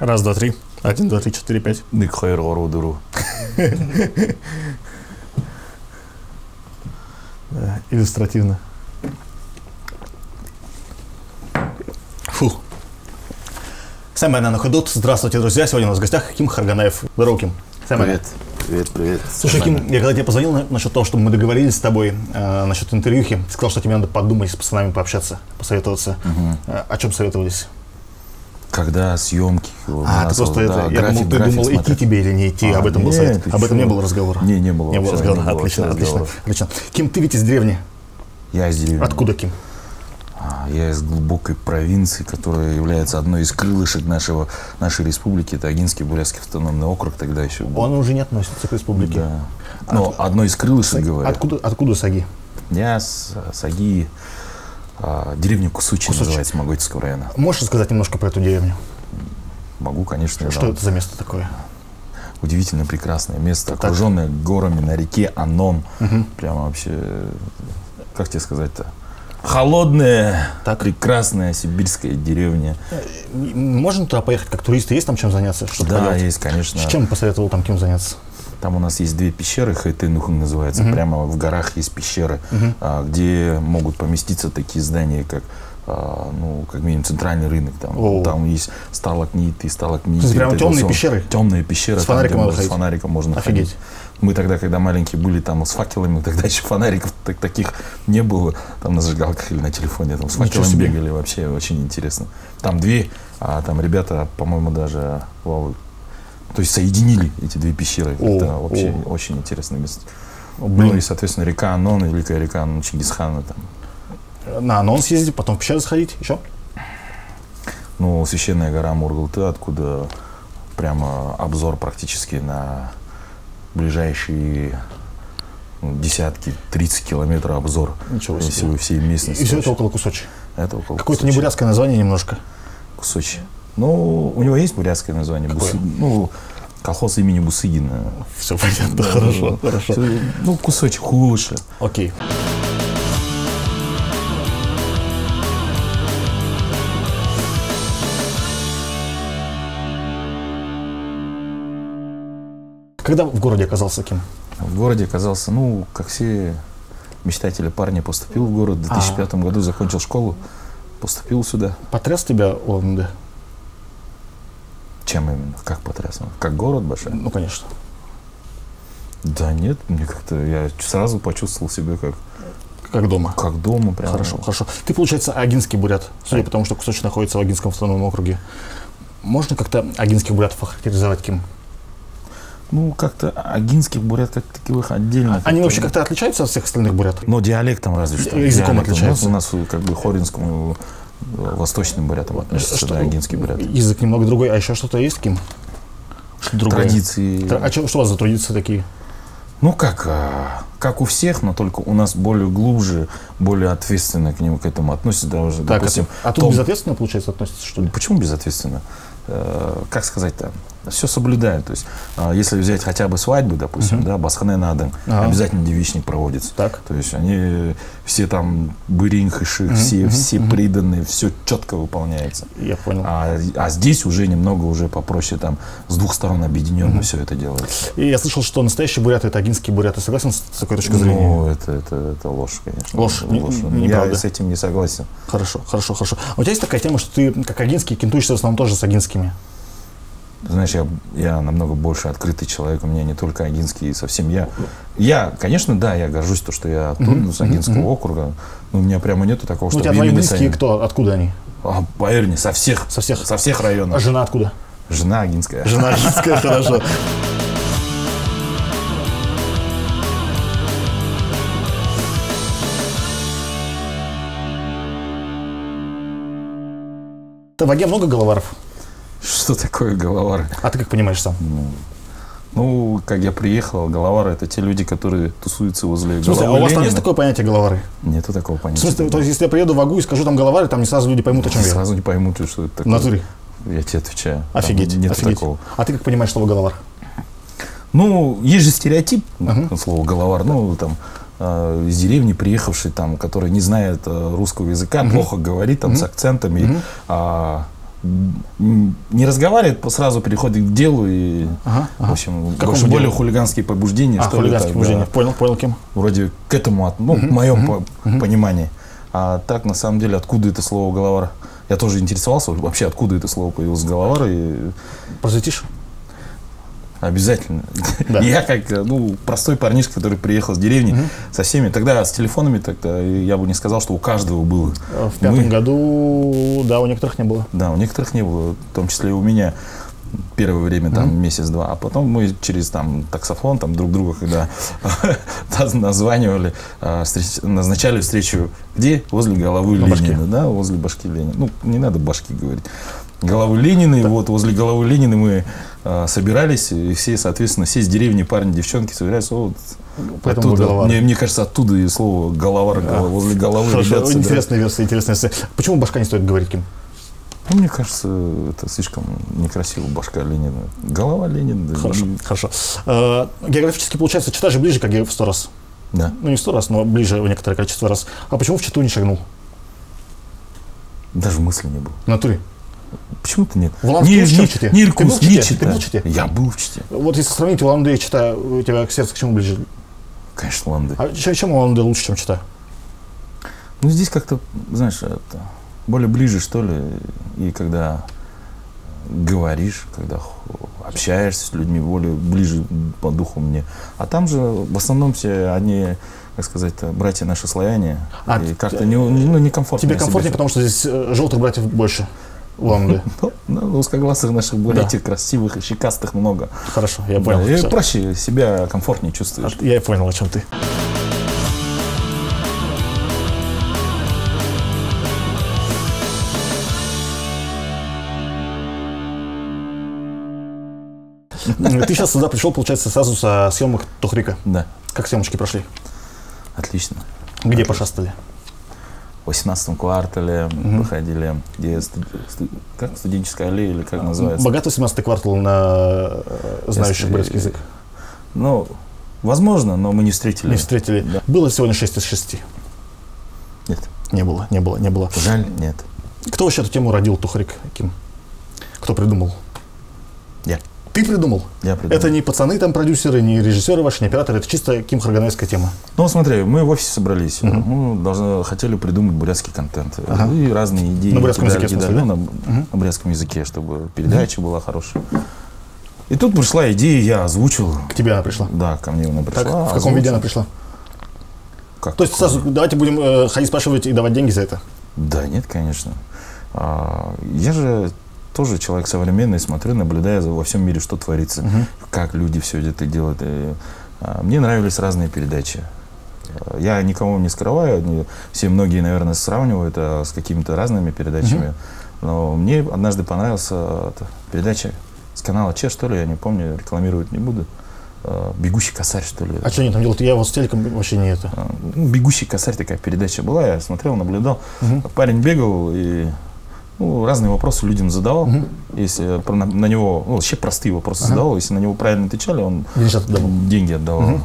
Раз, два, три. 1, 2, 3, 4, 5. Ныкхайрорудуру. Да, иллюстративно. Фу. Сэм Банана Ходот. Здравствуйте, друзья. Сегодня у нас в гостях Ким Харганаев. Здорово, Ким. Привет. Привет, привет. Слушай, Ким, я когда тебе позвонил насчет того, чтобы мы договорились с тобой насчет интервьюхи, ты сказал, что тебе надо подумать, с пацанами пообщаться, посоветоваться. О чем советовались? Когда съемки. Ты просто я думал, идти тебе или не идти, об этом был совет. Об этом не было разговора. Не было. Не было разговора. Отлично. Ким, ты ведь из деревни? Я из деревни. Откуда, Ким? Я из глубокой провинции, которая является одной из крылышек нашей республики. Это Агинский Бурятский автономный округ тогда еще был. Он уже не относится к республике. Да. Но одной из крылышек, говорят. Откуда Саги? Я с Саги, деревня Кусучи называется, Моготинского района. Можешь рассказать немножко про эту деревню? Могу, конечно. Что это за место такое? Удивительно прекрасное место, окруженное горами на реке Анон. Прямо вообще, как тебе сказать-то? Холодная, прекрасная сибирская деревня. Можно туда поехать как туристы? Есть там чем заняться? Да, есть, конечно. Чем посоветовал там Ким заняться? Там у нас есть две пещеры, Хайтенухан называется. Прямо в горах есть пещеры, где могут поместиться такие здания, как как минимум центральный рынок. Там есть сталактиты. То есть прямо темные пещеры? Темные пещеры. С фонариком можно ходить. Мы тогда, когда маленькие были, там с факелами, тогда еще фонариков таких не было, там на зажигалках или на телефоне, там с факелами бегали, вообще очень интересно. Там две, там ребята, по-моему, даже, то есть соединили эти две пещеры. Это вообще очень интересное место. Ну и, соответственно, река Анон, великая река Анон, Чингисхана там. На Анон съездить, потом в пещеры сходить, еще? Священная гора Мургалты, откуда прямо обзор практически на ближайшие десятки, 30 километров обзор. Ничего себе. Всей местности. И все это около Кусочи? Это около Какое-то не бурятское название немножко? Кусочи. У него есть бурятское название. Колхоз имени Бусыгина. Все понятно, хорошо. Кусочек лучше. Окей. Когда в городе оказался, Ким? В городе оказался, как все мечтатели парни, поступил в город в 2005 году, закончил школу, поступил сюда. Потряс тебя ОМД? Чем именно? Как потряс? Как город большой? Конечно. Да нет, мне как-то, я сразу почувствовал себя как дома. Как дома, прям. Хорошо. Ты, получается, агинский бурят, судя по тому, что Кусочи находится в Агинском автономном округе. Можно как-то агинских бурятов охарактеризовать, Ким? Как-то агинских бурят как таковых отдельно. Они вообще как-то отличаются от всех остальных бурят? Диалектом разве что. Языком отличаются? У нас хоринскому, восточным бурятам относятся агинские буряты. Язык немного другой, а еще что-то есть, Ким? Традиции. Что у вас за традиции такие? Как у всех, но только у нас более глубже, более ответственно к этому относятся. Допустим, тут безответственно, получается, относится, что ли? Почему безответственно? Как сказать-то? Все соблюдают. То есть, если взять хотя бы свадьбы, допустим, Басхане Наден, обязательно девичник проводится. То есть они все там быринг и ших, все приданные, все четко выполняется. Я понял. А здесь уже немного уже попроще, там с двух сторон объединенно все это делается. И я слышал, что настоящий бурят — это агинский бурят. Ты согласен с такой точкой зрения? Это ложь, конечно. Ложь. Я с этим не согласен. Хорошо. А у тебя есть такая тема, что ты, как агинский, кентуешься в основном тоже с агинскими? Знаешь, я намного больше открытый человек, у меня не только агинский, совсем я, конечно, я горжусь то, что я оттуда, с Агинского округа, но у меня прямо нету такого, что... У тебя твои близкие кто? Откуда они? Поверь мне, со всех районов. А жена откуда? Жена агинская. Хорошо. В Аге много головаров? Что такое головары? А ты как понимаешь сам? Как я приехал, головары — это те люди, которые тусуются возле головы. Слушай, а у вас там есть такое понятие головары? Нету такого понятия. В смысле, то есть, если я приеду в Агу и скажу там головары, там не сразу люди поймут, о чем я? Сразу не поймут, что это такое. В натуре? Я тебе отвечаю. Офигеть. Нет такого. А ты как понимаешь слово головар? Есть же стереотип, слово головар, из деревни приехавший, который не знает русского языка, плохо говорит, с акцентами, не разговаривает, сразу переходит к делу и, в общем, более хулиганские побуждения. Хулиганские побуждения. Да. Понял, Ким. Вроде к этому, ну, в моем понимании. А так, на самом деле, откуда это слово «головар»? Я тоже интересовался, вообще, откуда это слово появилось «головар». И... Просветишь? Обязательно. Да. Я как простой парнишка, который приехал с деревни со всеми. Тогда с телефонами тогда я бы не сказал, что у каждого было. В пятом году, да, у некоторых не было. Да, у некоторых не было, в том числе и у меня. Первое время, там, месяц-два. А потом мы через там, таксофон там, друг друга, когда названивали, назначали встречу где? Возле головы Ленина. Да, возле башки Ленина. Ну, не надо башки говорить. Головы Ленина, и вот возле головы Ленина мы собирались, и все, соответственно, все из деревни, парни, девчонки собираются. Вот, оттуда, мне кажется, оттуда и слово «головар», возле головы. Хорошо, ребят, интересная версия, интересная версия. Почему башка не стоит говорить, Ким? Ну, мне кажется, это слишком некрасиво, башка Ленина. Голова Ленина. Хорошо, хорошо. Географически, получается, Чита же ближе, как в 100 раз. Да. Ну, не 100 раз, но ближе в некоторое количество раз. А почему в Читу не шагнул? Даже мысли не было. В натуре? Почему-то нет. Ни Иркутск, ни Чита. Ты был в Чите? Я был в Чите. Вот если сравнить Улан-Удэ и Чита, у тебя сердце к чему ближе? Конечно, Улан-Удэ. А чем Улан-Удэ лучше, чем Чита? Ну, здесь как-то, знаешь, это более ближе, что ли. И когда говоришь, когда общаешься с людьми, более ближе по духу мне. А там же в основном все они, как сказать, братья наши славяне. И как-то некомфортно. Тебе комфортнее, потому что здесь желтых братьев больше. Узкоглазых наших более этих красивых и щекастых много. Хорошо, я понял. И проще себя комфортнее чувствуешь. Я понял, о чем ты. Ты сейчас сюда пришел, получается, сразу со съемок Тухрика. Да. Как съемочки прошли? Отлично. Где пошастали? В 18-м квартале проходили, где как студенческая аллея или как называется? Богатый 17-й квартал на знающих бурятский язык? Ну, возможно, но мы не встретили. Не встретили. Да. Было сегодня 6 из 6? Нет. Не было. Жаль, нет. Кто вообще эту тему родил, Тухрик, Ким? Кто придумал? Я. Ты придумал? Я придумал. Это не пацаны, там продюсеры, не режиссеры ваши, не операторы, это чисто Ким Харганайская тема. Ну, смотри, мы в офисе собрались, мы хотели придумать бурятский контент. И разные идеи. На бурятском языке, в смысле, да? На бурятском языке, чтобы передача была хорошая. И тут пришла идея, я озвучил. К тебе она пришла? Да, ко мне она пришла. Так, в каком виде она пришла? Как? То есть сразу давайте будем ходить спрашивать и давать деньги за это? Да, нет, конечно. Я же тоже человек современный, смотрю, наблюдаю во всем мире, что творится, как люди все это делают. И, мне нравились разные передачи. Я никого не скрываю, многие, наверное, сравнивают с какими-то разными передачами. Но мне однажды понравилась передача с канала Че, что ли, я не помню, рекламировать не буду. «Бегущий косарь», что ли. А что они там делают? Я вот с телеком вообще не это. «Бегущий косарь» такая передача была, я смотрел, наблюдал. Парень бегал и разные вопросы людям задавал. Если на него, вообще простые вопросы задавал, если на него правильно отвечали, он деньги отдавал.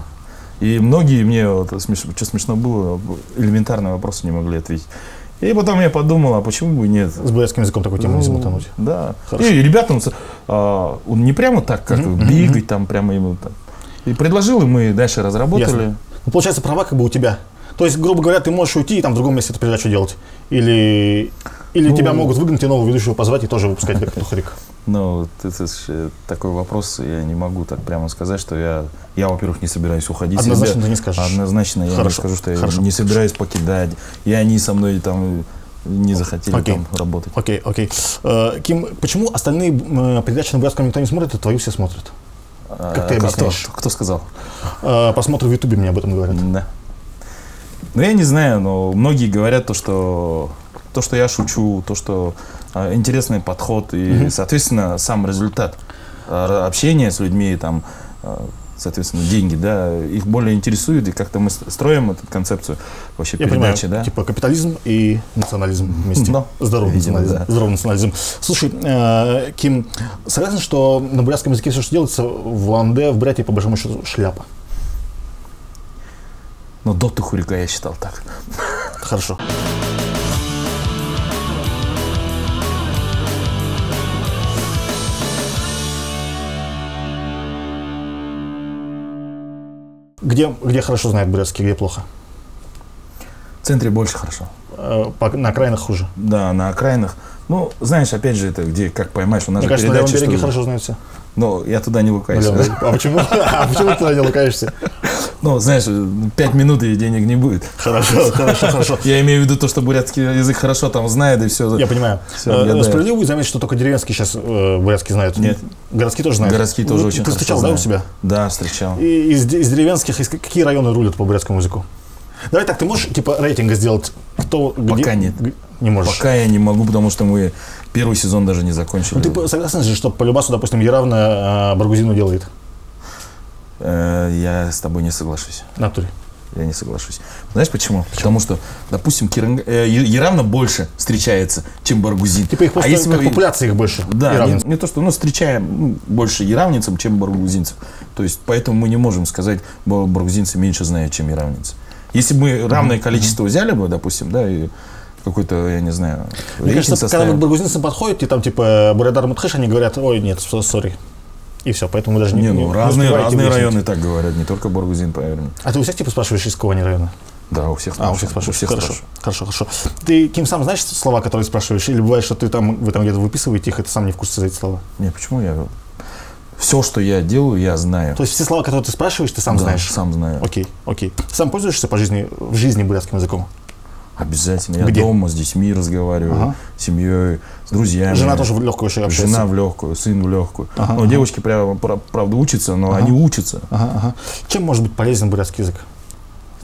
И многие мне, что смешно было, элементарные вопросы не могли ответить. И потом я подумал, а почему бы нет? С бурятским языком такую тему не замутануть. Да. И ребятам, он не прямо так, как бегать, там прямо ему так. И предложил, и мы дальше разработали. Ну, получается, права как бы у тебя. То есть, грубо говоря, ты можешь уйти и там в другом месте эту передачу делать. Или тебя могут выгнать и нового ведущего позвать и тоже выпускать как Тухрик. Ну, это такой вопрос, я не могу так прямо сказать, что я, во-первых, не собираюсь уходить. Однозначно ты не скажешь. Однозначно я не скажу, что я не собираюсь покидать. И они со мной там не захотели там работать. Окей. Ким, почему остальные передачи на бурятском никто не смотрит, а твою все смотрят? Как ты объясняешь? Кто сказал? Посмотры в Ютубе мне об этом говорят. Да. Ну, я не знаю, но многие говорят то, что я шучу, то, что интересный подход и, соответственно, сам результат общения с людьми, там, соответственно, деньги, да, их более интересует, и как-то мы строим эту концепцию вообще передачи, да. Типа капитализм и национализм вместе. Да. Здоровый национализм. Слушай, Ким, согласен, что на бурятском языке все, что делается в Улан-Удэ, в Бурятии, по большому счету, шляпа? Но до Тухрика я считал так. Хорошо. Где хорошо знают бурятский, где плохо? В центре больше хорошо. На окраинах хуже? Да, на окраинах. Ну, знаешь, опять же, это где, как поймаешь, у нас мне же кажется, передача, на левом береге хорошо знают все. Ну, я туда не лукаюсь. А почему? Почему ты туда не лукаешься? Ну, знаешь, 5 минут и денег не будет. Хорошо. Я имею в виду то, что бурятский язык хорошо там знает, и все. Я понимаю. Справедливо будет заметить, что только деревенские сейчас бурятский знают? Нет. Городские тоже знают? Городские тоже очень хорошо. Ты встречал, да, у себя? Да, встречал. И из деревенских, какие районы рулят по бурятскому языку? Давай так, ты можешь типа рейтинга сделать? Кто, пока нет. Не можешь? Пока я не могу, потому что мы первый сезон даже не закончили. Ну, ты согласен же, что по Любасу, допустим, Еравна Баргузину делает? Я с тобой не соглашусь. В натуре? Я не соглашусь. Знаешь почему? Потому что, допустим, Еравна больше встречается, чем Баргузин. Типа их просто как популяция их больше? Да, не то, что встречаем больше еравнинцев, чем баргузинцев. То есть, поэтому мы не можем сказать, что баргузинцы меньше знают, чем еравнинцы. Если бы мы равное количество взяли бы, допустим, да, и какой-то, я не знаю, мне кажется, когда баргузинцы подходят, и там типа Бурядар Мутхэш, они говорят, ой, нет, сори. И все, поэтому мы даже не разные районы так говорят, не только Баргузин, поверь мне. А ты у всех типа спрашиваешь, из кого они района? Да, у всех спрашиваешь. Хорошо. Ты, Ким, сам знаешь слова, которые спрашиваешь? Или бывает, что ты там где-то выписываете их, и ты сам не в курсе за эти слова? Не, почему я... Все, что я делаю, я знаю. То есть все слова, которые ты спрашиваешь, ты сам знаешь? Сам знаю. Окей. Ты сам пользуешься в жизни бурятским языком? Обязательно. Я дома с детьми разговариваю, с семьей, с друзьями. Жена тоже в легкую еще общается? Жена в легкую, сын в легкую. Девочки, правда, учатся, но они учатся. Чем может быть полезен бурятский язык?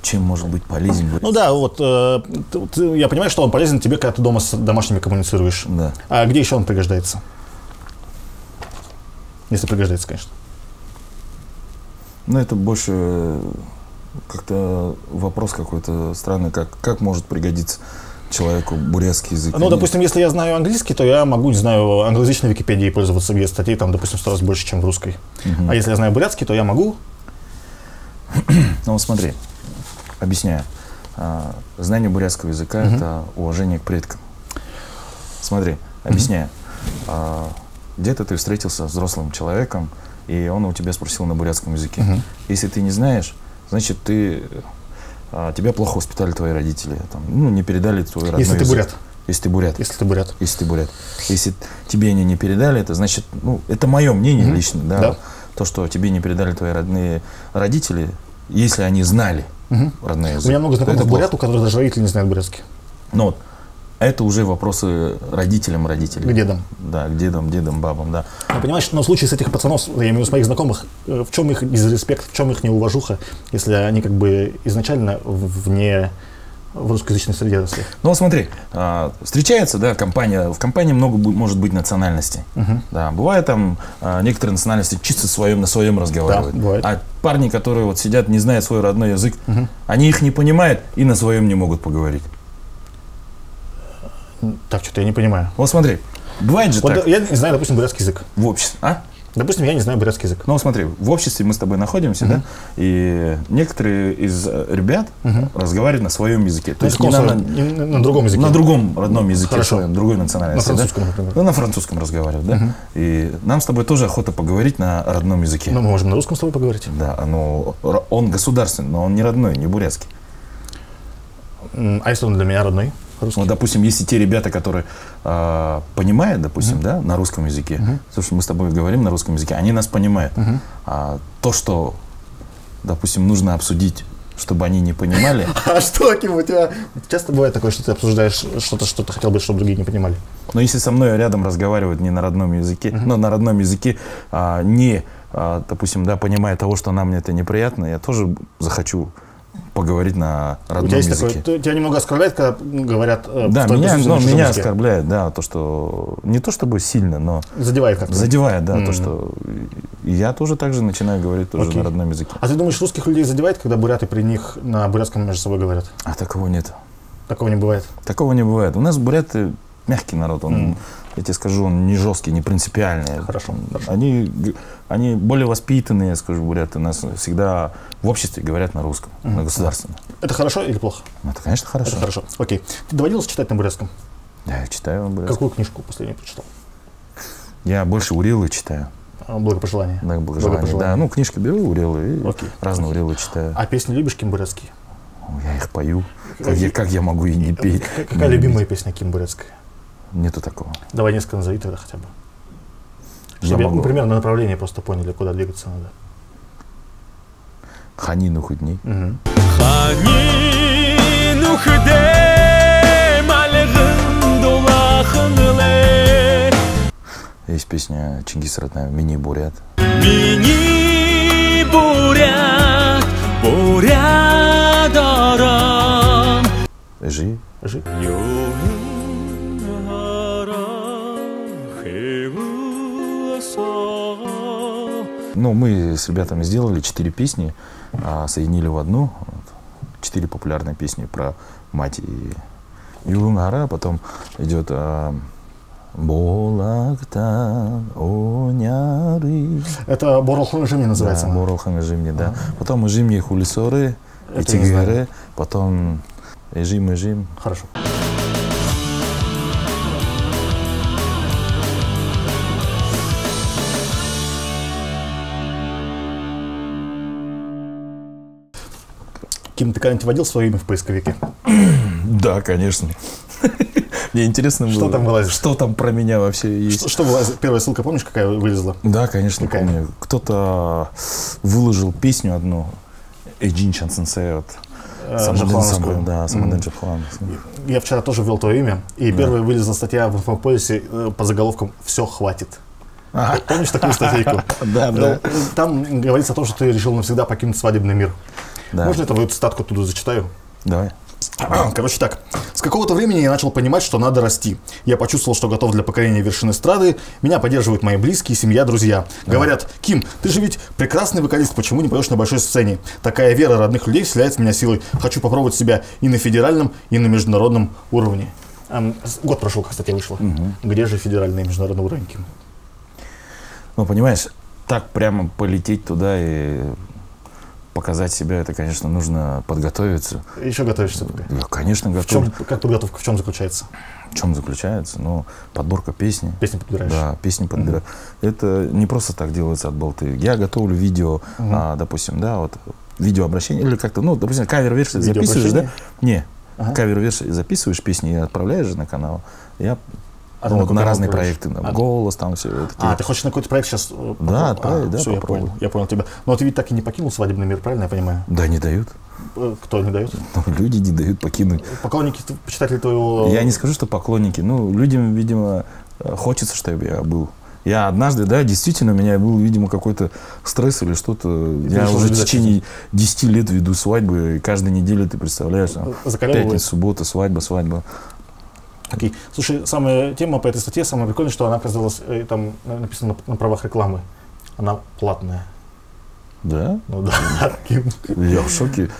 Чем может быть полезен бурятский? Ну да, вот я понимаю, что он полезен тебе, когда ты дома с домашними коммуницируешь. Да. А где еще он пригождается? Если пригождается, конечно. Ну, это больше как-то вопрос какой-то странный, как может пригодиться человеку бурятский язык. Ну, допустим, если я знаю английский, то я могу, не знаю, англоязычной Википедией пользоваться, где статей там, допустим, 100 раз больше, чем в русской. А если я знаю бурятский, то я могу... Ну, смотри, объясняю. Знание бурятского языка – это уважение к предкам. Смотри, объясняю. Где-то ты встретился с взрослым человеком, и он у тебя спросил на бурятском языке. Если ты не знаешь, значит, тебя плохо воспитали твои родители. Не передали твой родной язык. Если ты бурят. Если тебе они не передали, это значит, это мое мнение лично, да. То, что тебе не передали твои родные родители, если они знали родной язык. У меня много знакомых бурят, у которых даже родители не знают бурятский. Ну, это уже вопросы родителям родителей. К дедам. Да, к дедам, бабам, да. Но понимаешь, но в случае с этих пацанов, я имею в виду с моих знакомых, в чем их дизреспект, в чем их неуважуха, если они как бы изначально в русскоязычной среде росли? Ну, смотри, встречается, да, в компании много может быть национальностей. Да, бывает там некоторые национальности чисто на своем разговаривают. Да, бывает. А парни, которые вот сидят, не знают свой родной язык, они их не понимают и на своем не могут поговорить. Так, что-то я не понимаю. Вот смотри, бывает же вот так. Я не знаю, допустим, бурятский язык. В обществе, Допустим, я не знаю бурятский язык. Ну, смотри, в обществе мы с тобой находимся, да, и некоторые из ребят разговаривают на своем языке. То есть на другом языке? На другом родном языке, Хорошо. Другой национальности. На французском, например. Ну, на французском разговаривают, да. И нам с тобой тоже охота поговорить на родном языке. Ну, мы можем на русском с тобой поговорить. Да, он государственный, но он не родной, не бурятский. А если он для меня родной? Ну, допустим, если те ребята, которые понимают, допустим, да, на русском языке, потому что мы с тобой говорим на русском языке, они нас понимают. А то, что, допустим, нужно обсудить, чтобы они не понимали. А что, Ким, у тебя часто бывает такое, что ты обсуждаешь что-то, что ты хотел бы, чтобы другие не понимали? Но если со мной рядом разговаривают не на родном языке, но на родном языке допустим, да, понимая того, что нам это неприятно, я тоже захочу поговорить на родном языке. Тебя немного оскорбляет, когда говорят... Да, меня оскорбляет, да, то, что... Не то чтобы сильно, но... Задевает как-то. Задевает, да, то, что... Я тоже так же начинаю говорить тоже на родном языке. А ты думаешь, русских людей задевает, когда буряты при них на бурятском между собой говорят? А такого нет. Такого не бывает? Такого не бывает. У нас буряты мягкий народ, я тебе скажу, он не жесткий, не принципиальный. Хорошо. Они более воспитанные, я скажу, буряты. Нас всегда в обществе говорят на русском, на государственном. Это хорошо или плохо? Это, конечно, хорошо. Это хорошо. Окей. Ты доводилось читать на бурятском? Да, я читаю на бурятском. Какую книжку последнюю прочитал? Я больше Урилы читаю. Благопожелания. Да, благопожелания. Да, ну, книжки беру урелы и разные урелы читаю. А песни любишь кимбурецкие? Я их пою. Как я могу и не петь? Какая любимая песня кимбурецкая? Нету такого. Давай несколько назови тогда хотя бы. Чтобы, ну, примерно направление просто поняли, куда двигаться надо. Ханину худней. Ханину худей, малыгын дулахынле. Есть песня Чингис родная «Мини-бурят». Мини-бурят, бурят-дарам. Жи. Ну, мы с ребятами сделали 4 песни, соединили в одну. 4 популярные песни про мать и Юнгара. Потом идет Болактан оняры. Это Боролхан Жимни называется. Да, Боролхан Жимни, да. Потом Жимни хулисоры, Тигеры, потом Жим. Хорошо. Ким, ты когда-нибудь вводил свое имя в поисковике? Да, конечно. Мне интересно было, что там вылазит? Что там про меня вообще есть. Что вылазит? Первая ссылка, помнишь, какая вылезла? Да, конечно, помню. Кто-то выложил песню одну, Эйджин Чансенсе от Самаден Джапхлан. Я вчера тоже ввел твое имя, и первая вылезла статья в инфополисе под заголовком «Все, хватит». Помнишь такую статейку? Да. Там говорится о том, что ты решил навсегда покинуть свадебный мир. Да. Можно я твою цитатку оттуда зачитаю? Давай. Короче так, с какого-то времени я начал понимать, что надо расти. Я почувствовал, что готов для покорения вершин эстрады. Меня поддерживают мои близкие, семья, друзья. Говорят: Ким, ты же ведь прекрасный вокалист, почему не поешь на большой сцене? Такая вера родных людей вселяет в меня силой. Хочу попробовать себя и на федеральном, и на международном уровне. Год прошел, как статья вышла. Где же федеральный и международный уровень, Ким? Ну, понимаешь, так прямо полететь туда и показать себя, это, конечно, нужно подготовиться. Еще готовишься пока? Я, конечно, готов. Как подготовка, в чем заключается? В чем заключается? Ну, подборка песни. Песни подбираешь? Да, песни подбираю. Это не просто так делается от болты. Я готовлю видео, допустим, да, вот видеообращение, или как-то, ну, допустим, кавер-версии записываешь, да? Не, кавер-версии записываешь песни и отправляешь же на канал. Я на разные проекты, голос, там все. Ты хочешь на какой-то проект сейчас? Да, отправить, да, все, я понял тебя. Но ты ведь так и не покинул свадебный мир, правильно я понимаю? Да, не дают. Кто не дает? Ну, люди не дают покинуть. Поклонники, почитатели твоего... Я не скажу, что поклонники. Ну, людям, видимо, хочется, чтобы я был. Я однажды, да, действительно, у меня был, видимо, какой-то стресс или что-то. Я уже в течение 10 лет веду свадьбы, и каждую неделю, ты представляешь, пятница, суббота, свадьба. Окей. Слушай, самая тема по этой статье, самое прикольное, что она оказалась, там написано на правах рекламы. Она платная. Да? Ну да. Я в шоке.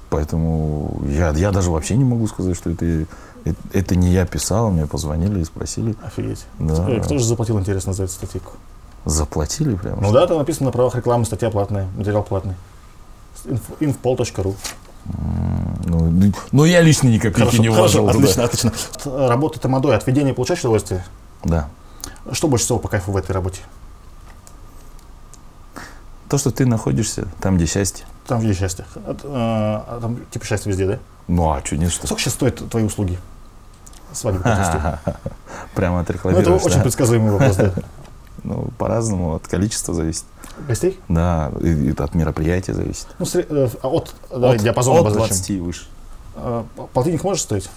Поэтому я даже вообще не могу сказать, что это не я писал, мне позвонили и спросили. Офигеть. Да. Кто же заплатил, интересно, за эту статейку? Заплатили прямо? Ну да, там написано на правах рекламы, статья платная, материал платный. infpol.ru. Ну, я лично ни копейки не вложил. Отлично. Работа тамадой, от ведения получаешь удовольствие? Да. Что больше всего по кайфу в этой работе? То, что ты находишься там, где счастье. Там, где счастье. Там типа счастье везде, да? Ну, а что, нет, что? Сколько сейчас стоят твои услуги? Свадебные гости. Прямо отрекламируешь, это очень предсказуемый вопрос, да? Ну, по-разному, от количества зависит. Гостей? Да, и от мероприятия зависит. Ну, от диапазона от 20 и выше. Полтинник может стоить?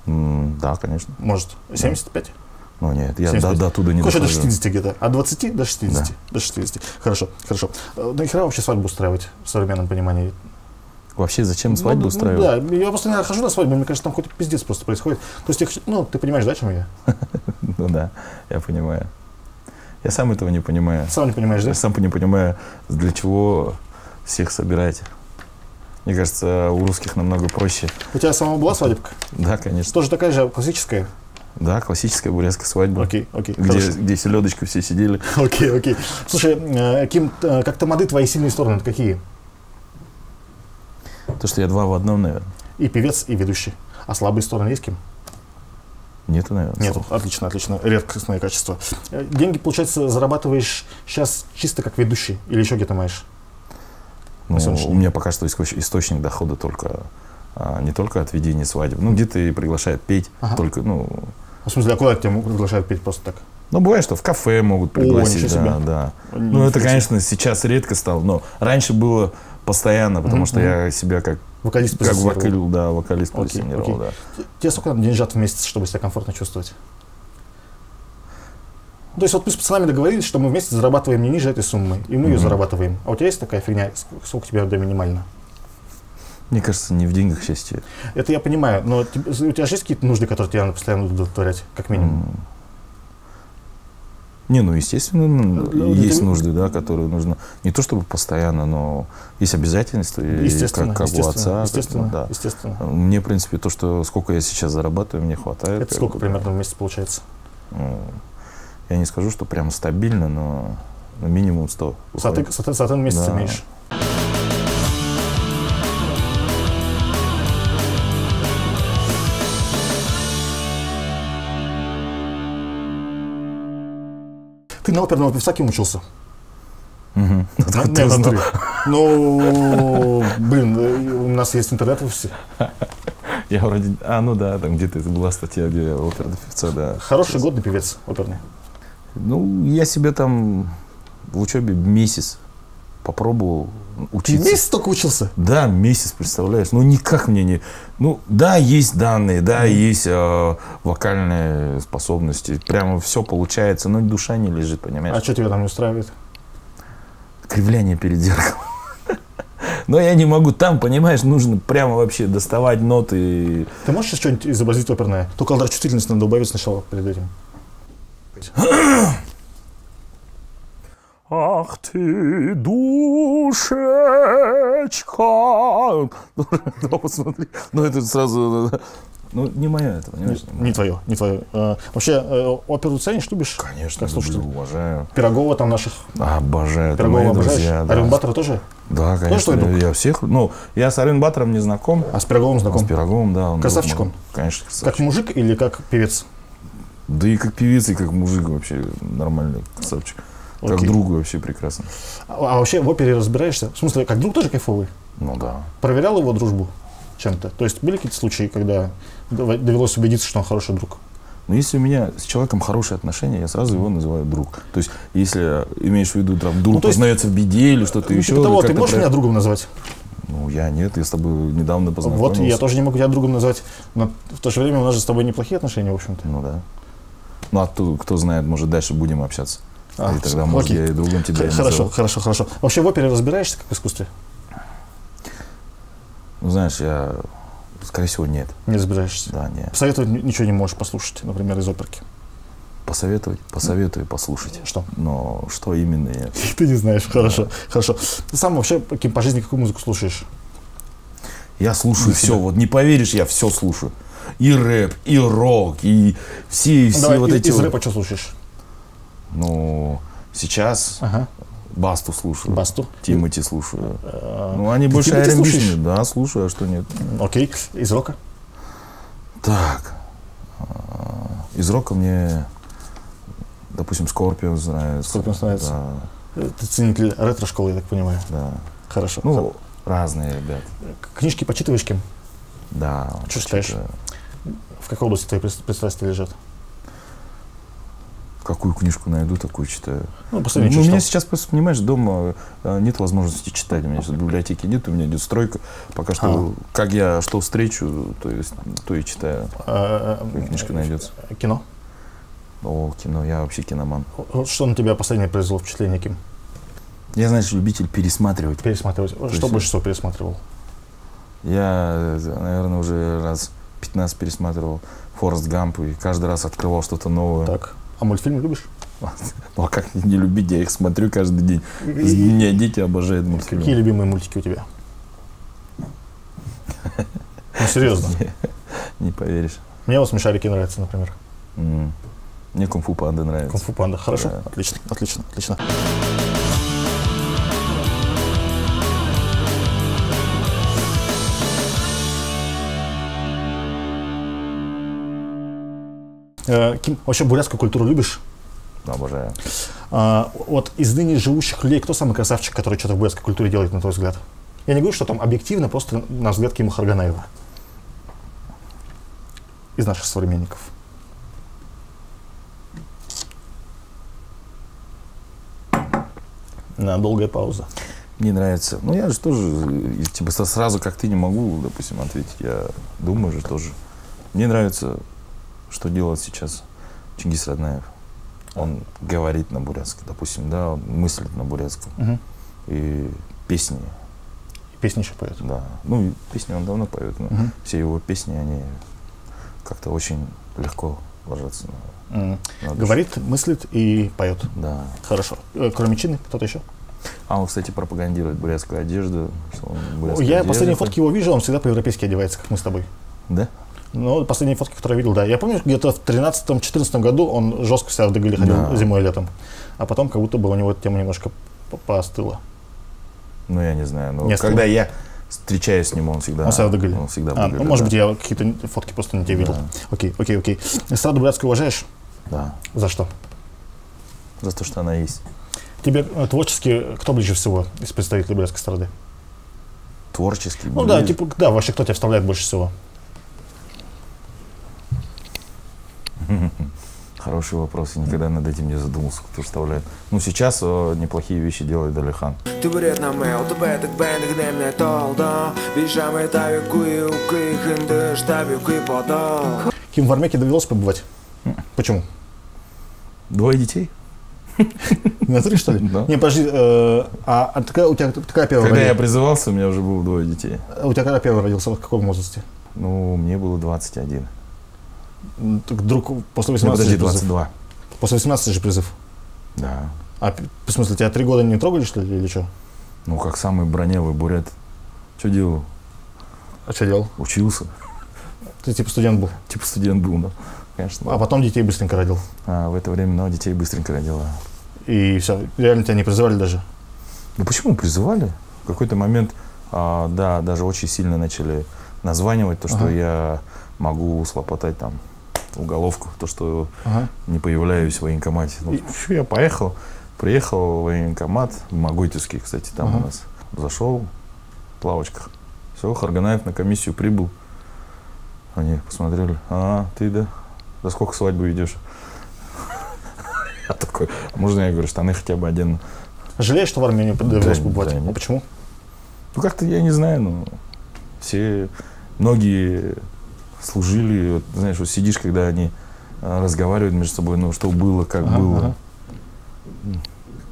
Да, конечно. Может. 75? Ну, нет, я до оттуда не дохожу. До 60 где-то. От 20 до 60? Да. До 60. Хорошо. Нахера вообще свадьбу устраивать в современном понимании? Вообще, зачем свадьбу устраивать? Да, я просто не хожу на свадьбу, мне кажется, там какой-то пиздец просто происходит. То есть, ты понимаешь, да, о чем я? Ну да, я понимаю. Я сам этого не понимаю. Сам не понимаешь, да? Я сам не понимаю, для чего всех собирать. Мне кажется, у русских намного проще. У тебя самого была свадебка? Да, конечно. Тоже такая же классическая? Да, классическая бурятская свадьба. Окей. Где селедочку все сидели. Окей. Слушай, Ким, как тамады твои сильные стороны, это какие? То, что я 2 в 1, наверное. И певец, и ведущий. А слабые стороны есть, Ким? Нету, наверное. Нету. Отлично, отлично. Редкостное качество. Деньги, получается, зарабатываешь сейчас чисто как ведущий или еще где-то маешь? Ну, у меня пока что источник дохода только не только от ведения свадеб. Ну, где-то и приглашают петь. Только, ну... В смысле, а куда тебя приглашают петь просто так? Ну, бывает, что в кафе могут пригласить. Да. Ну, это, конечно, сейчас редко стало. Но раньше было постоянно, потому что я себя как вокалист вокалист позиционировал, да. Тебе сколько надо деньжат в месяц, чтобы себя комфортно чувствовать? То есть вот мы с пацанами договорились, что мы вместе зарабатываем не ниже этой суммы, и мы ее зарабатываем. А у тебя есть такая фигня, сколько тебе надо минимально? Мне кажется, не в деньгах счастье. Это я понимаю, но у тебя же есть какие-то нужды, которые тебе надо постоянно удовлетворять, как минимум? Не, ну, естественно, есть нужды, да, которые нужно не то чтобы постоянно, но есть обязательства, как у отца. Естественно. Мне, в принципе, то, что сколько я сейчас зарабатываю, мне хватает. Это сколько примерно в месяц получается? Я не скажу, что прямо стабильно, но минимум 100. Соответственно, месяц имеешь. Ты на оперного певца кем учился? Ну, блин, у нас есть интернет в офисе. Я вроде... ну да, там где-то была статья, где оперный певца, да. Хороший годный певец оперный. Ну, я себе там в учебе месяц попробовал учиться. Ты месяц только учился? Да, месяц, представляешь. Ну, никак мне не... Ну, да, есть данные, да, есть вокальные способности. Прямо все получается, но душа не лежит, понимаешь? А что тебя там не устраивает? Кривляние перед зеркалом. Но я не могу. Там, понимаешь, нужно прямо вообще доставать ноты. Ты можешь сейчас что-нибудь изобразить оперное? Только чувствительность надо убавить сначала перед этим. Ах ты, душечка. Ну, посмотри. Ну, это сразу... Ну, не мое это, понимаешь? Не твое. Вообще, оперу ценишь, любишь? Конечно, как слушатель? уважаю. Пирогова там наших. Обожаю. Пирогова друзья. Да. Арен Батора тоже? Да, конечно. Я всех. Ну, я с Арен Батором не знаком. А с Пироговым знаком? С Пироговым, да. Красавчик он? Конечно, красавчик. Как мужик или как певец? Да и как певец, и как мужик вообще нормальный красавчик. Как друг вообще прекрасно. А вообще в опере разбираешься? В смысле, как друг тоже кайфовый? Ну да. Проверял его дружбу чем-то? То есть были какие-то случаи, когда довелось убедиться, что он хороший друг? Но если у меня с человеком хорошие отношения, я сразу его называю друг. То есть, если имеешь в виду, там, друг познается в беде или что-то еще. Ты можешь меня другом назвать? Ну, я нет, я с тобой недавно познакомился. Вот, я тоже не могу тебя другом назвать, но в то же время у нас же с тобой неплохие отношения, в общем-то. Ну да. Ну, а кто знает, может, дальше будем общаться. И тогда, может, я и другом тебя и назову. Хорошо. Вообще в опере разбираешься, как в искусстве? Ну, знаешь, я, скорее всего, нет. Не разбираешься? Да, нет. Посоветовать ничего не можешь послушать, например, из оперки? Посоветую послушать. Что? Но что именно я... Ты не знаешь, хорошо. Ты сам вообще по жизни какую музыку слушаешь? Я слушаю все, вот не поверишь, я все слушаю. И рэп, и рок, и все вот эти... Из рэпа что слушаешь? Ну, сейчас Басту слушаю. Басту? Тимати слушаю. Ну, они больше R&B. Да, слушаю, а что нет. Окей. Из рока? Так. Из рока мне, допустим, Scorpions нравится. Scorpions нравится? Да. Ты ценитель ретро-школы, я так понимаю. Да. Хорошо. Ну, разные ребята. Книжки почитываешь кем? Да. Что читаешь? В какой области твои пристрастия лежат? Какую книжку найду, такую читаю. Ну, у меня сейчас, просто, понимаешь, дома нет возможности читать. У меня сейчас библиотеки нет, у меня идет стройка. Пока что, как я что встречу, то и читаю. Книжка найдется. Кино? О, кино, я вообще киноман. Что на тебя последнее произвело впечатление, Ким? Я, знаешь, любитель пересматривать. Что больше всего пересматривал? Я, наверное, уже раз 15 пересматривал «Форрест Гамп», и каждый раз открывал что-то новое. Так. А мультфильмы любишь? Ну, а как не любить? Я их смотрю каждый день. У меня дети обожают мультфильмы. Какие любимые мультики у тебя? Ну, серьезно? Не поверишь. Мне вот «Смешарики» нравятся, например. Мне «Кунг-фу панда» нравится. «Кунг-фу панда». Хорошо? Отлично. Ким, вообще бурятскую культуру любишь? Обожаю. Вот из ныне живущих людей, кто самый красавчик, который что-то в бурятской культуре делает, на твой взгляд? Я не говорю, что там объективно, просто на взгляд Кима Харганаева. Из наших современников. Долгая пауза. Мне нравится. Ну, я же тоже, типа, сразу как ты не могу, допустим, ответить. Я думаю же тоже. Мне нравится, что делает сейчас Чингис Роднаев. Он говорит на бурятском, допустим, да, он мыслит на бурятском. И песни. И песни еще поет. Да. Ну, и песни он давно поет, но все его песни, они как-то очень легко ложатся на душу. Говорит, мыслит и поет. Да. Хорошо. Кроме Чины, кто-то еще? А он, кстати, пропагандирует бурятскую одежду. Я последние фотки его вижу, он всегда по-европейски одевается, как мы с тобой. Да? Ну, последние фотки, которые я видел, да. Я помню, где-то в 13-14 году он жестко себя в Дагыле ходил зимой и летом. А потом как будто бы у него эта тема немножко поостыла. Ну, я не знаю. Но когда я встречаюсь с ним, он всегда... Он всегда в Дагыле? Он всегда в Дагыле, может быть, я какие-то фотки просто не те видел. Окей. Эстраду бурятскую уважаешь? Да. За что? За то, что она есть. Тебе творчески кто ближе всего из представителей бурятской эстрады? Творчески? Ну да, типа, да, вообще кто тебя вставляет больше всего? Хороший вопрос, я никогда над этим не задумался, кто вставляет. Ну, сейчас неплохие вещи делает Далихан. Ким, в Армяке довелось побывать? Почему? 2 детей. На 3, что ли? Да. Не, подожди, у тебя какая первая? Когда я призывался, у меня уже было 2 детей. У тебя когда первый родился, в каком возрасте? Ну, мне было 21. Так вдруг после 18 подожди, 22. После 18 же призыв? Да. А в смысле, тебя 3 года не трогали, что ли, или что? Ну, как самый броневый бурят. Что делал? А что делал? Учился. Ты типа студент был? Типа студент был, да. Конечно. А потом детей быстренько родил? В это время, детей быстренько родила. И все, реально тебя не призывали даже? Ну, почему призывали? В какой-то момент, да, даже очень сильно начали названивать то, что я могу слопотать там уголовку, то, что не появляюсь в военкомате. Ну, я поехал, приехал в военкомат, в Магойтевский, кстати, там у нас. Зашел в плавочках. Все, Харганаев на комиссию прибыл. Они посмотрели, ты, да? За сколько свадьбу идешь? Я такой, можно я говорю, штаны хотя бы одену? Жалеешь, что в армии не довелось побывать? Да, а почему? Ну, как-то, я не знаю, но многие служили, вот, знаешь, вот сидишь, когда они разговаривают между собой, ну, что было, как было.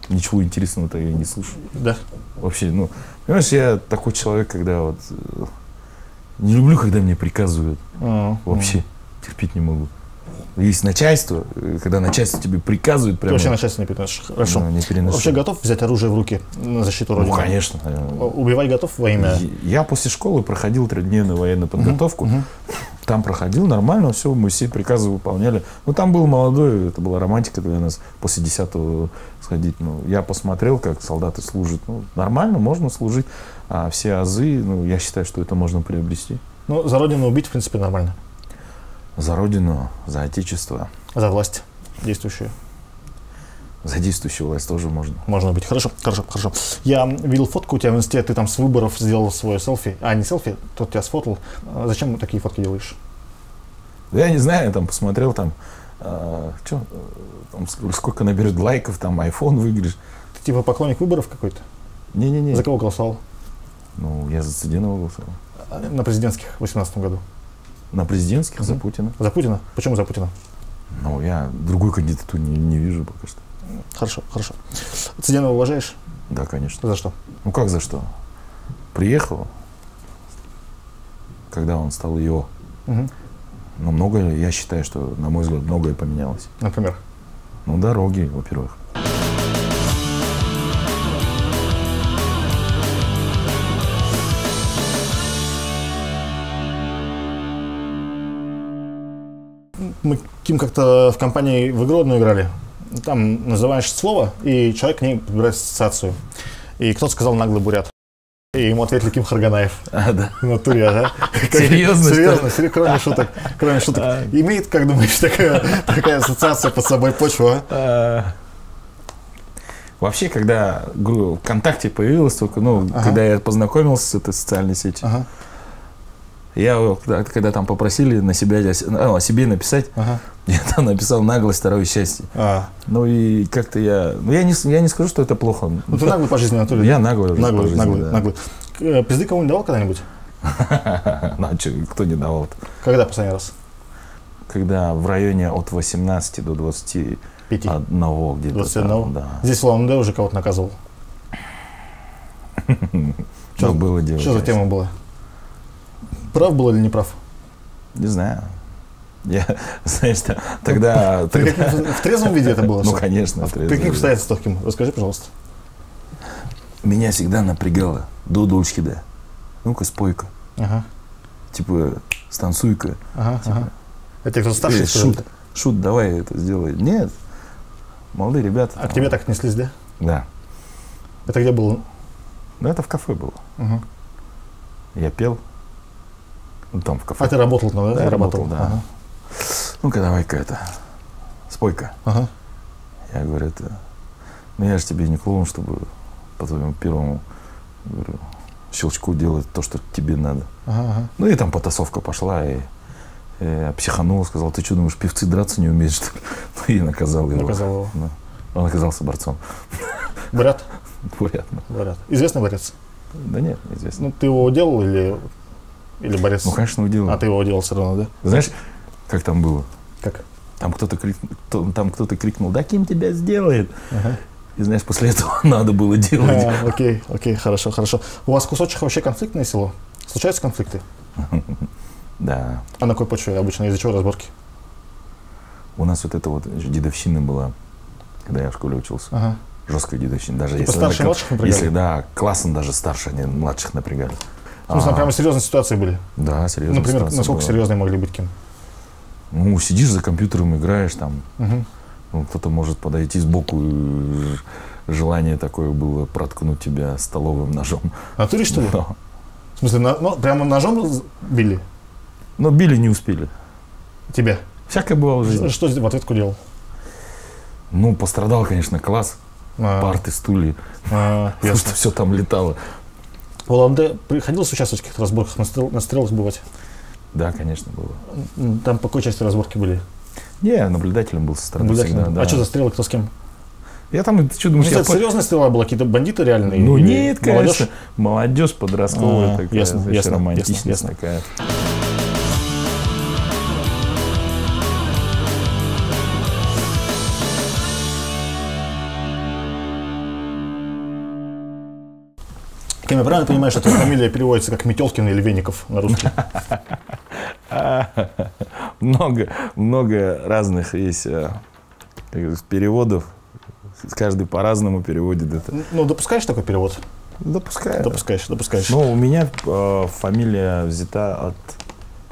Ничего интересного-то я не слышу. Да. Вообще, ну, понимаешь, я такой человек, когда вот не люблю, когда мне приказывают. Вообще терпеть не могу. Есть начальство, когда начальство тебе приказывает прямо. Ты вообще начальство не переносишь? Хорошо. Не переношу. Вообще готов взять оружие в руки на защиту Родины? Ну, конечно. Убивать готов во имя? Я после школы проходил 3-дневную военную подготовку. Там проходил нормально, все, мы все приказы выполняли. Ну, там был молодой, это была романтика для нас, после 10-го сходить. Ну, я посмотрел, как солдаты служат. Ну, нормально, можно служить. А все азы, ну, я считаю, что это можно приобрести. Ну, за Родину убить, в принципе, нормально. За Родину, за Отечество. За власть действующую. За действующую власть тоже можно. Можно быть. Хорошо. Я видел фотку у тебя в инсте, ты там с выборов сделал свое селфи. Не селфи, тот тебя сфотал. Зачем такие фотки делаешь? Да я не знаю, я там посмотрел, там, сколько наберет лайков, там, iPhone выиграешь. Ты типа поклонник выборов какой-то? Не-не-не. За кого голосовал? Ну, я за Цыдинова голосовал. На президентских в 2018 году. На президентских? За Путина. За Путина? Почему за Путина? Ну, я другой кандидатуру не вижу пока что. Хорошо. Цыдинова уважаешь? Да, конечно. За что? Ну, как за что? Приехал, когда он стал ИО. Но многое, я считаю, что, на мой взгляд, многое поменялось. Например? Ну, дороги, во-первых. Мы Ким как-то в компании в игру одну играли. Там называешь слово, и человек к ней подбирает ассоциацию. И кто-то сказал наглый бурят. И ему ответил Ким Харганаев. Да. В натуре, ага. Серьезно, Серьезно, кроме шуток. Кроме шуток. Имеет, как думаешь, такая ассоциация под собой почва? Вообще, когда ВКонтакте появилась только, когда я познакомился с этой социальной сетью, я, когда там попросили о себе написать, я там написал «наглость, второе счастье». Ну и как-то я не скажу, что это плохо. Ну ты наглый по жизни, Анатолий? Я наглый по жизни, да. Наглый. Пизды кому-нибудь давал когда-нибудь? Ну, кто не давал-то? Когда последний раз? Когда в районе от 18 до 21 где-то. 21? Да. Здесь в Улан-Удэ уже кого-то наказывал? Что было делать? Что за тема была? Прав был или не прав? Не знаю. Я, знаешь, тогда... В трезвом виде это было? Ну, конечно. В каких обстоятельствах, Ким? Расскажи, пожалуйста. Меня всегда напрягало. Дудочки, да. Ну-ка, спой-ка. Типа, станцуй-ка. Это кто-то старший? Шут, давай это сделай. Нет. Молодые ребята. А к тебе так отнеслись, да? Да. Это где было? Ну, это в кафе было. Я пел. Ну, там в кафе. А ты работал там, да? Да, я работал, да. Ну-ка, давай-ка это, спой-ка. Я говорю, я же тебе не клоун, чтобы по твоему первому, говорю, щелчку делать то, что тебе надо. Ну и там потасовка пошла, и я психанул, сказал, ты что, думаешь, певцы драться не умеют, что ли? Ну и наказал его. Да. Он оказался борцом. Бурят? Бурят. Известный борец? Да нет, неизвестно. Ну, ты его уделал или борец? Ну, конечно, уделал. А ты его уделал все равно, да? Знаешь, как там было? Как? Там кто-то крикнул, да Ким тебя сделает. И знаешь, после этого надо было делать. Окей, хорошо. У вас в Кусочках вообще конфликтное село? Случаются конфликты? Да. А на какой почве обычно? Из-за чего разборки? У нас вот это вот дедовщина была, когда я в школе учился. Жесткая дедовщина. Даже типа старше младших напрягали? Если, да, классом даже старше, они младших напрягали. В смысле, прямо серьезные ситуации были? Да, серьезные Например, ситуации насколько было. серьезные могли быть, Ким? Ну, сидишь за компьютером, играешь там. Кто-то может подойти сбоку, и желание такое было проткнуть тебя столовым ножом. А ты что ли? Да. В смысле, прямо ножом били? Но били не успели. Тебя? Всякое бывало в жизни. Что в ответку делал? Ну, пострадал, конечно, класс. Парты, стулья. Потому что все там летало. В Улан-Удэ приходилось участвовать в каких-то разборках, на стрелах бывать? Да, конечно, было. Там по какой части разборки были? Не, я наблюдателем был со стороны всегда, да. А что за стрелы, кто с кем? Я там, ты что думаешь, это серьезная стрела была? Какие-то бандиты реальные? Ну нет, конечно. Молодежь подростковая такая, ясно, романтичная такая. Кем, я правильно понимаю, что твоя фамилия переводится как Метелкин или Веников на русский? Много разных есть переводов. Каждый по-разному переводит это. Ну, допускаешь такой перевод? Допускаю. Допускаешь. Ну, у меня фамилия взята от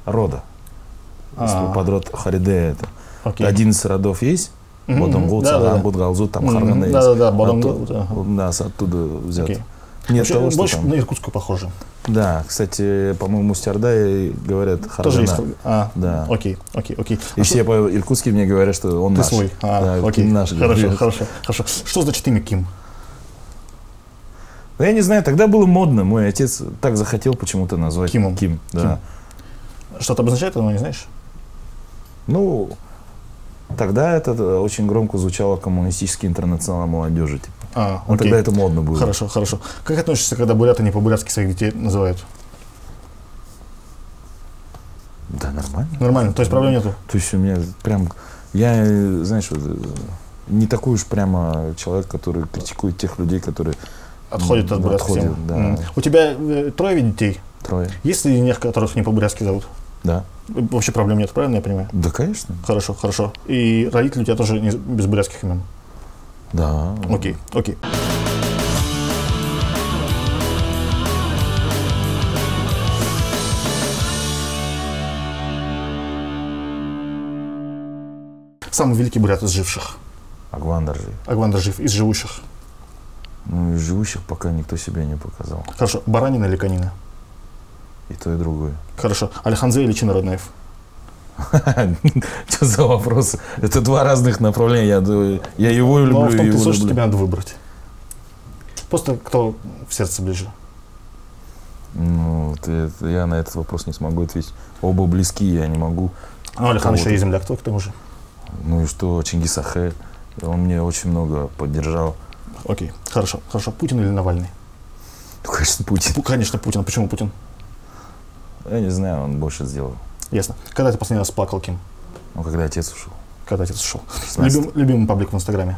рода. Подрод Хариде это. 11 родов есть. Бодонгу, Цаган, Будгалзу, там Харганы есть. Да, Бодонгу. У нас оттуда взято. Нет того, что больше там. на иркутскую похоже. Да, кстати, по-моему, Стярдай говорят Харгана. Тоже есть. Да. Окей. И все по-иркутски мне говорят, что он наш. Ты свой. Окей. Наш. Хорошо. Что значит имя Ким? Ну, я не знаю, тогда было модно. Мой отец так захотел почему-то назвать Кимом. Ким. Да. Что-то обозначает, но не знаешь? Ну, тогда это очень громко звучало коммунистический интернационал молодежи. Типа. Тогда это модно было. Хорошо. Как относишься, когда буряты не по-бурятски своих детей называют? Да, нормально. Нормально, то есть проблем нету? То есть у меня прям, я, знаешь, не такой уж прямо человек, который критикует тех людей, которые отходят от бурятской темы. Да. У тебя 3 детей? 3. Есть среди них, которых не по-бурятски зовут? Да. Вообще проблем нет, правильно я понимаю? Да, конечно. Хорошо. И родители у тебя тоже без бурятских имен? Да. Окей. Самый великий бурят из живших? Агван Даржиев. Агван Даржиев из живущих? Ну, из живущих пока никто себя не показал. Хорошо. Баранина или конина? И то, и другое. Хорошо. Альханзе или Чинароднаев? Что за вопрос? Это два разных направления. Я его люблю, Ну, в том, и ты его слышишь, люблю. тебе надо выбрать. Просто кто в сердце ближе. Ну, я на этот вопрос не смогу ответить. Оба близкие, я не могу. Ну, Алихан Кого-то. еще и земляк, кто к тому же. Ну и что, Чингис Ахэ, он мне очень много поддержал. Окей, хорошо. Хорошо. Путин или Навальный? Ну, конечно, Путин. Ну, конечно, Путин. А почему Путин? Я не знаю, он больше сделал. Ясно. Когда ты последний раз плакал, Ким? Ну, когда отец ушел. Когда отец ушел? 16. Любимый паблик в Инстаграме?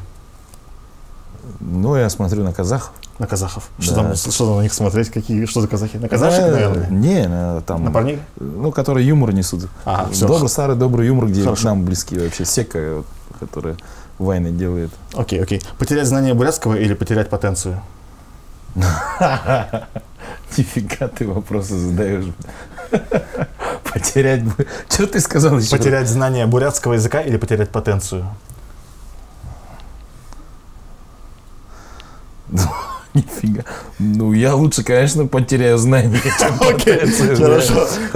Ну, я смотрю на казахов. На казахов. Да. Что там на них смотреть? Что за казахи? На казашек, наверное? Не, там... На парней? Ну, которые юмор несут. Ага, всё. Добрый, старый, добрый юмор, где Хорошо. к нам близкие вообще. Сека, вот, которая войны делает. Окей, окей. Потерять знание бурятского или потерять потенцию? Нифига ты вопросы задаешь. Потерять... Что ты сказал еще? Потерять знание бурятского языка или потерять потенцию? Нифига. Ну, я лучше, конечно, потеряю знания, чем потенцию.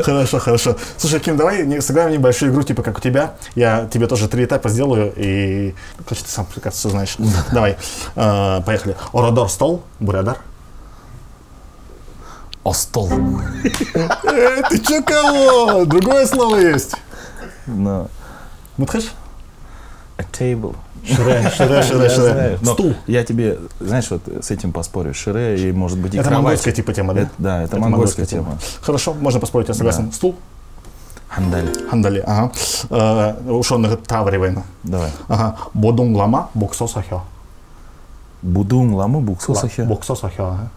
Хорошо, хорошо. Слушай, Ким, давай сыграем небольшую игру, типа как у тебя. Я тебе тоже 3 этапа сделаю, и... Короче, ты сам прекрасно все знаешь. Давай, поехали. Орадор стол, бурядар. Остол. Ты чё кого? Другое слово есть. No. Мутхэш? A table. Шире. Я знаю. Но Стул. я тебе, знаешь, вот с этим поспорю. Шире и, может быть, и Это кровать. монгольская типа тема, да? Да, это монгольская тема. Хорошо, можно поспорить, я согласен. Да. Стул? Хандаль. Хандали, ага. Ушонный тавривайна. Давай. Ага. Бодунг лама, буксо сахё. Будун ламы буксосахи. Буксо сахё, ага.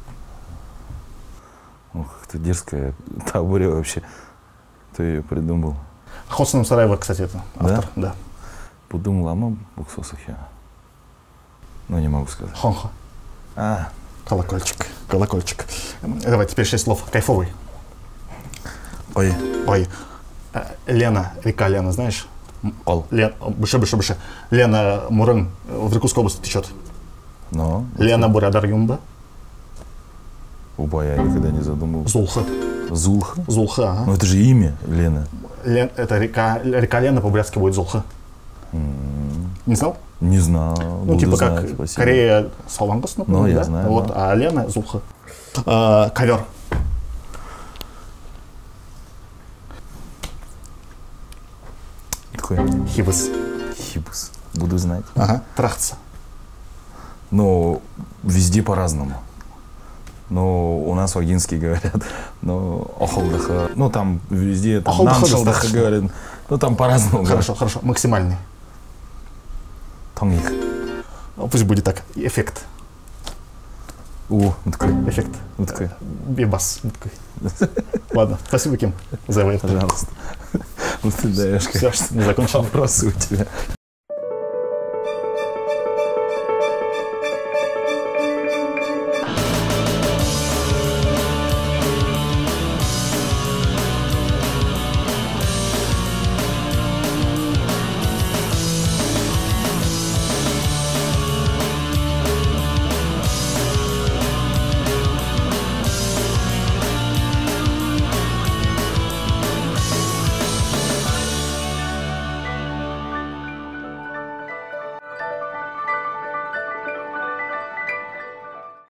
Ох, как ты дерзкая табуре вообще. Кто ее придумал? Хосным Сараева, кстати, это автор. Да. Будун ламы буксосахи. Ну, не могу сказать. Хонха. А, Колокольчик. Колокольчик. Давай, теперь 6 слов. Кайфовый. ой, Ой. Лена, река Лена, знаешь? ол. Быше. Лена Мурын в Иркутской области течет. Но Лена Бурядар Юмба. оба я никогда не задумывался. Зулха. Зулха? Зулха, ага. Ну, это же имя, Лена. Это река Лена по-бурятски будет Зулха. Не знал? Не знал. Ну, буду типа знать, как спасибо. Корея Салангас, например, Ну, я да? знаю, Вот, да. а Лена Зулха. Ковер. Такой Хибас. хибус. Буду знать. Ага. Трахаться. Но везде по-разному. Но у нас вагинские говорят, но охолдаха. Ну, там везде, там Охолдаха наншалдаха достаточно. говорят. Ну, там по-разному. Хорошо. Максимальный. Тонгих. Пусть будет так. Эффект. О, он такой, Эффект. он такой, Бибас. Ладно. Спасибо, Ким, за это. пожалуйста. Вот ты даешь, Все, конечно. не закончил. Вопросы у тебя.